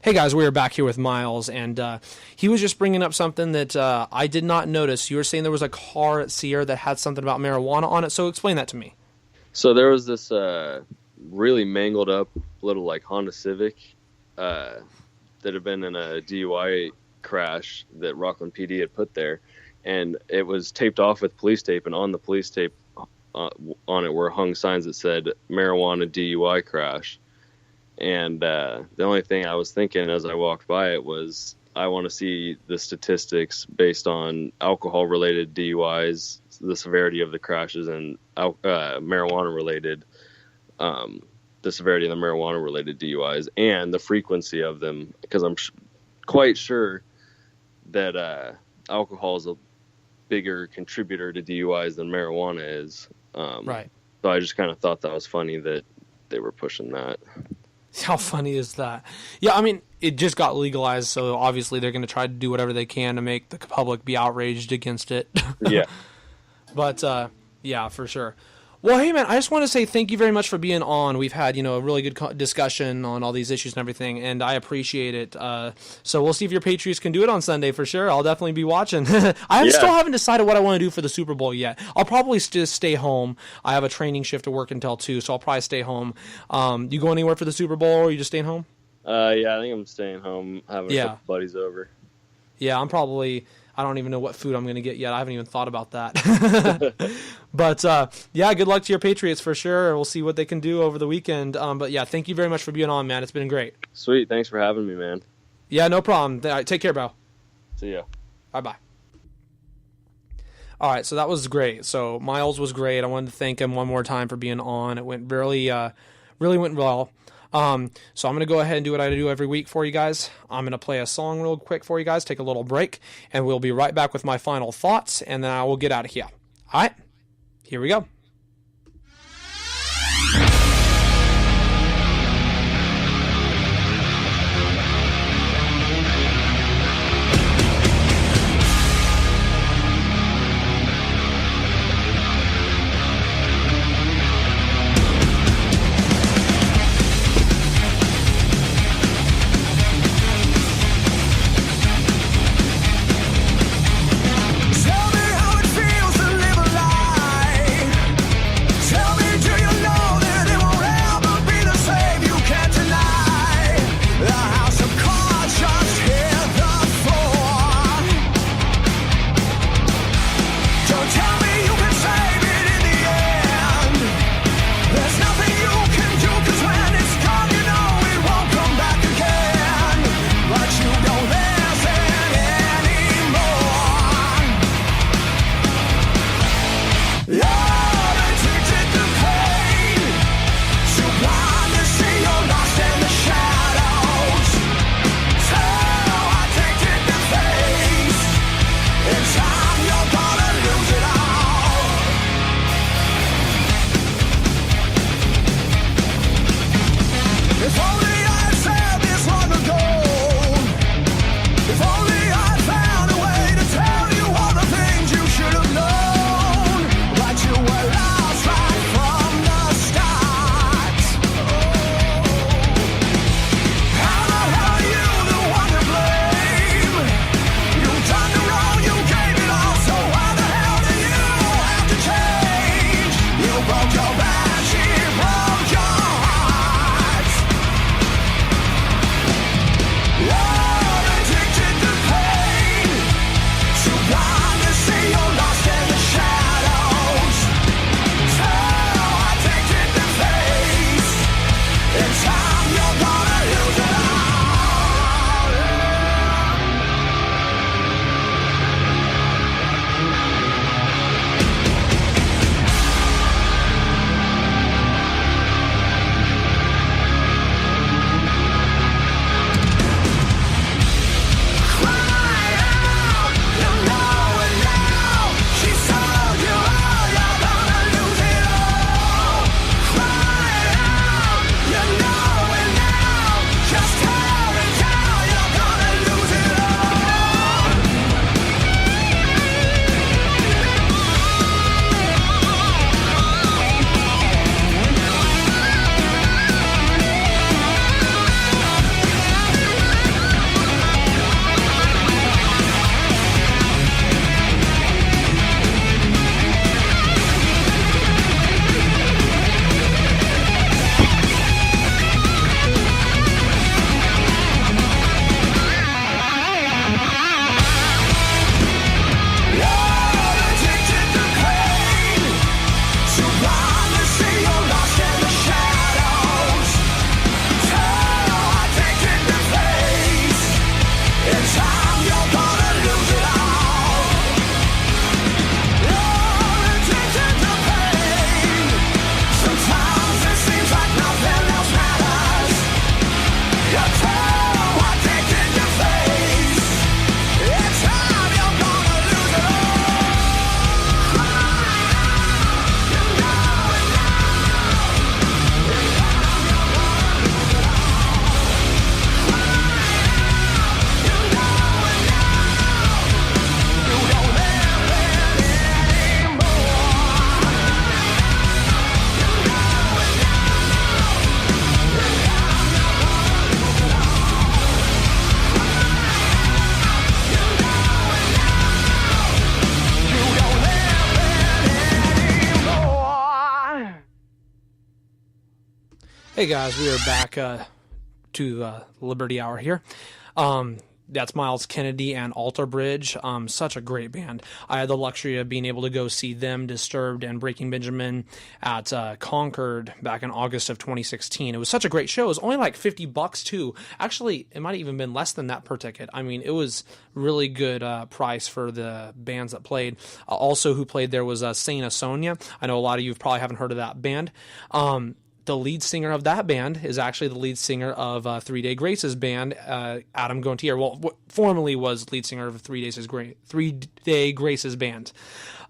Hey guys, we are back here with Miles, and he was just bringing up something that I did not notice. You were saying there was a car at Sierra that had something about marijuana on it, so explain that to me. So there was this really mangled up little like Honda Civic that had been in a DUI crash that Rockland PD had put there, and it was taped off with police tape, and on the police tape on it were hung signs that said marijuana DUI crash. And the only thing I was thinking as I walked by it was, I want to see the statistics based on alcohol-related DUIs, the severity of the crashes, and marijuana-related, the severity of the marijuana-related DUIs, and the frequency of them, because I'm quite sure that alcohol is a bigger contributor to DUIs than marijuana is. Right. So I just kind of thought that was funny that they were pushing that. How funny is that? Yeah, I mean, it just got legalized, so obviously they're going to try to do whatever they can to make the public be outraged against it. Yeah. But, yeah, for sure. Well, hey, man, I just want to say thank you very much for being on. We've had, a really good discussion on all these issues and everything, and I appreciate it. So we'll see if your Patriots can do it on Sunday for sure. I'll definitely be watching. I still haven't decided what I want to do for the Super Bowl yet. I'll probably just stay home. I have a training shift to work until 2, so I'll probably stay home. You go anywhere for the Super Bowl, or are you just staying home? Yeah, I think I'm staying home, having a couple buddies over. Yeah, I don't even know what food I'm going to get yet. I haven't even thought about that. But, yeah, good luck to your Patriots for sure. We'll see what they can do over the weekend. But, yeah, thank you very much for being on, man. It's been great. Sweet. Thanks for having me, man. Yeah, no problem. All right, take care, bro. See ya. Bye-bye. All right, so that was great. So Miles was great. I wanted to thank him one more time for being on. It went really went well. So I'm going to go ahead and do what I do every week for you guys. I'm going to play a song real quick for you guys, take a little break, and we'll be right back with my final thoughts, and then I will get out of here. All right, here we go. Hey guys, we are back to Liberty Hour here. That's Miles Kennedy and Alter Bridge. Such a great band. I had the luxury of being able to go see them, Disturbed, and Breaking Benjamin at Concord back in August of 2016. It was such a great show. It was only like $50 too. Actually, it might have even been less than that per ticket. I mean, it was really good price for the bands that played. Also, who played there was Saint Asonia. I know a lot of you probably haven't heard of that band. The lead singer of that band is actually the lead singer of 3 Day Grace's band, Adam Gontier. Well, formerly was lead singer of 3 Day Grace's band.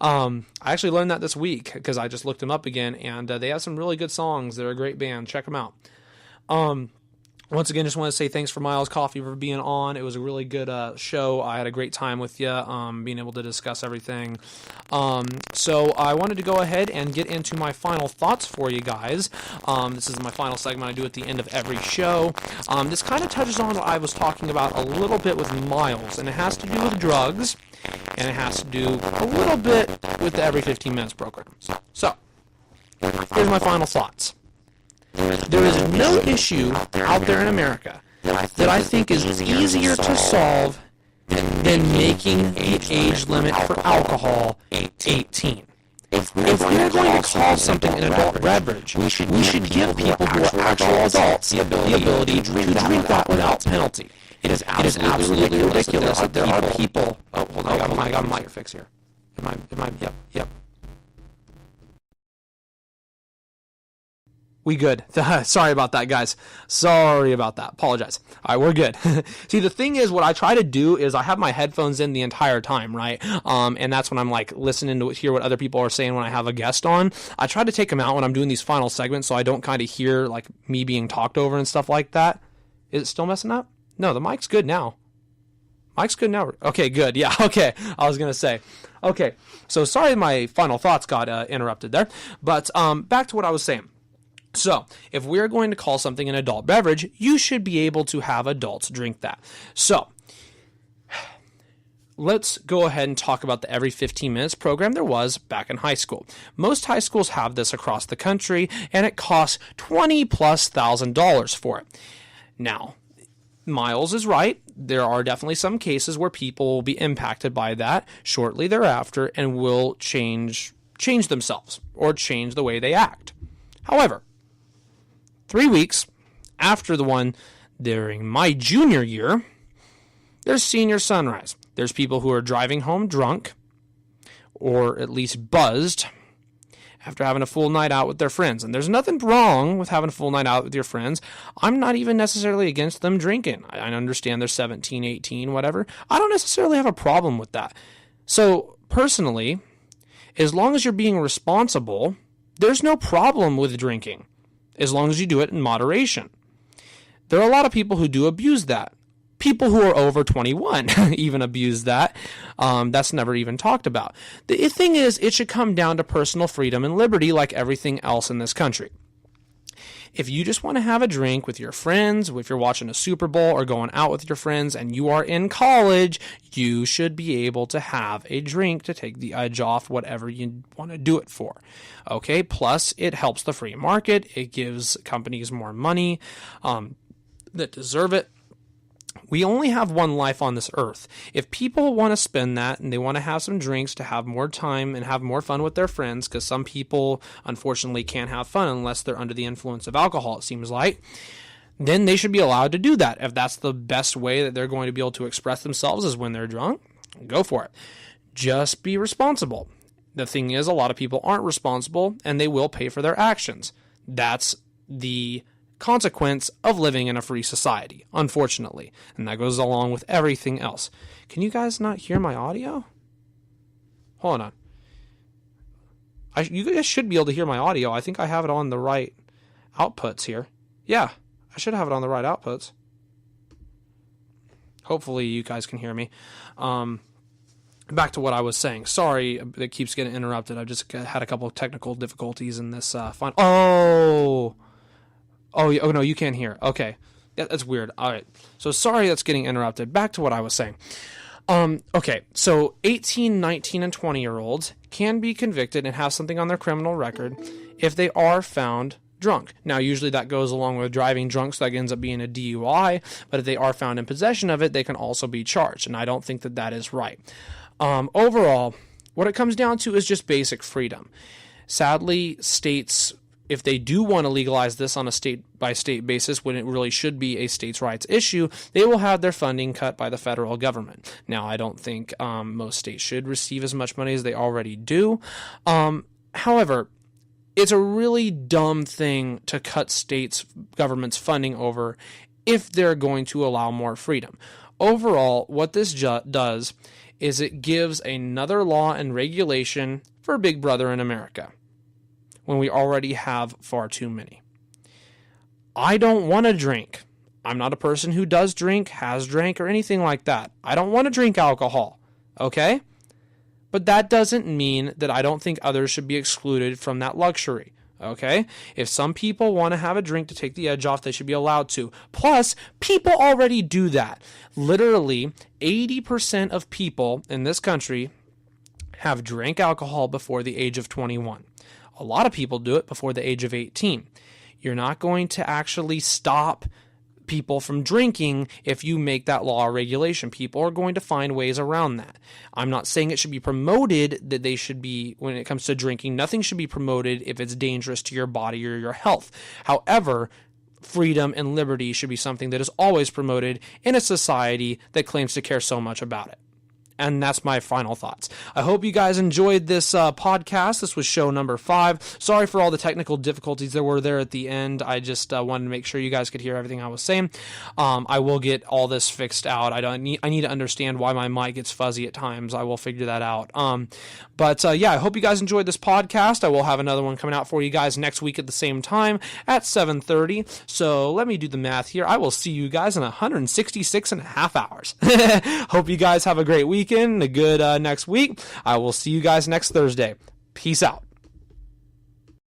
I actually learned that this week because I just looked them up again, and they have some really good songs. They're a great band. Check them out. Once again, just want to say thanks for Miles Coffee for being on. It was a really good show. I had a great time with you, being able to discuss everything. So I wanted to go ahead and get into my final thoughts for you guys. This is my final segment I do at the end of every show. This kind of touches on what I was talking about a little bit with Miles, and it has to do with drugs, and it has to do a little bit with the Every 15 Minutes program. So, here's my final thoughts. There is no issue out there in America that I think is easier to solve than making the age limit for alcohol 18. If we're going to call something an adult beverage, we should give people who are actual adults the ability to drink that without penalty. It is absolutely ridiculous that there are people... Oh, hold on, I got a mic fix here. Yep. We good. Sorry about that, guys. Sorry about that. Apologize. All right, we're good. See, the thing is, what I try to do is I have my headphones in the entire time, right? And that's when I'm like listening to hear what other people are saying when I have a guest on. I try to take them out when I'm doing these final segments so I don't kind of hear like me being talked over and stuff like that. Is it still messing up? No, the mic's good now. Mic's good now. Okay, good. Yeah, okay. I was going to say. Okay, so sorry my final thoughts got interrupted there. But back to what I was saying. So, if we're going to call something an adult beverage, you should be able to have adults drink that. So, let's go ahead and talk about the Every 15 Minutes program there was back in high school. Most high schools have this across the country, and it costs $20,000+ for it. Now, Miles is right. There are definitely some cases where people will be impacted by that shortly thereafter and will change themselves or change the way they act. However, 3 weeks after the one during my junior year, there's senior sunrise. There's people who are driving home drunk, or at least buzzed, after having a full night out with their friends. And there's nothing wrong with having a full night out with your friends. I'm not even necessarily against them drinking. I understand they're 17, 18, whatever. I don't necessarily have a problem with that. So, personally, as long as you're being responsible, there's no problem with drinking, as long as you do it in moderation. There are a lot of people who do abuse that. People who are over 21 even abuse that. That's never even talked about. The thing is, it should come down to personal freedom and liberty like everything else in this country. If you just want to have a drink with your friends, if you're watching a Super Bowl or going out with your friends and you are in college, you should be able to have a drink to take the edge off whatever you want to do it for. Okay, plus it helps the free market. It gives companies more money that deserve it. We only have one life on this earth. If people want to spend that and they want to have some drinks to have more time and have more fun with their friends, because some people unfortunately can't have fun unless they're under the influence of alcohol, it seems like, then they should be allowed to do that. If that's the best way that they're going to be able to express themselves is when they're drunk, go for it. Just be responsible. The thing is, a lot of people aren't responsible and they will pay for their actions. That's the consequence of living in a free society, unfortunately. And that goes along with everything else. Can you guys not hear my audio? Hold on. You guys should be able to hear my audio. I think I have it on the right outputs here. Yeah, I should have it on the right outputs. Hopefully you guys can hear me. Back to what I was saying. Sorry, it keeps getting interrupted. I just had a couple of technical difficulties in this final... Oh, no, you can't hear. Okay. That's weird. All right. So sorry that's getting interrupted. Back to what I was saying. Okay. So 18, 19, and 20-year-olds can be convicted and have something on their criminal record if they are found drunk. Now, usually that goes along with driving drunk, so that ends up being a DUI, but if they are found in possession of it, they can also be charged, and I don't think that that is right. Overall, what it comes down to is just basic freedom. Sadly, states, if they do want to legalize this on a state-by-state basis, when it really should be a states' rights issue, they will have their funding cut by the federal government. Now, I don't think most states should receive as much money as they already do. However, it's a really dumb thing to cut states' government's funding over if they're going to allow more freedom. Overall, what this does is it gives another law and regulation for Big Brother in America, when we already have far too many. I don't want to drink. I'm not a person who does drink, has drank, or anything like that. I don't want to drink alcohol, okay? But that doesn't mean that I don't think others should be excluded from that luxury, okay? If some people want to have a drink to take the edge off, they should be allowed to. Plus, people already do that. Literally, 80% of people in this country have drank alcohol before the age of 21. A lot of people do it before the age of 18. You're not going to actually stop people from drinking if you make that law or regulation. People are going to find ways around that. I'm not saying it should be promoted that they should be, when it comes to drinking, nothing should be promoted if it's dangerous to your body or your health. However, freedom and liberty should be something that is always promoted in a society that claims to care so much about it. And that's my final thoughts. I hope you guys enjoyed this podcast. This was show number 5. Sorry for all the technical difficulties that were there at the end. I just wanted to make sure you guys could hear everything I was saying. I will get all this fixed out. I need to understand why my mic gets fuzzy at times. I will figure that out. But I hope you guys enjoyed this podcast. I will have another one coming out for you guys next week at the same time at 7:30. So let me do the math here. I will see you guys in 166 and a half hours. Hope you guys have a great weekend, a good next week. I will see you guys next Thursday. Peace out.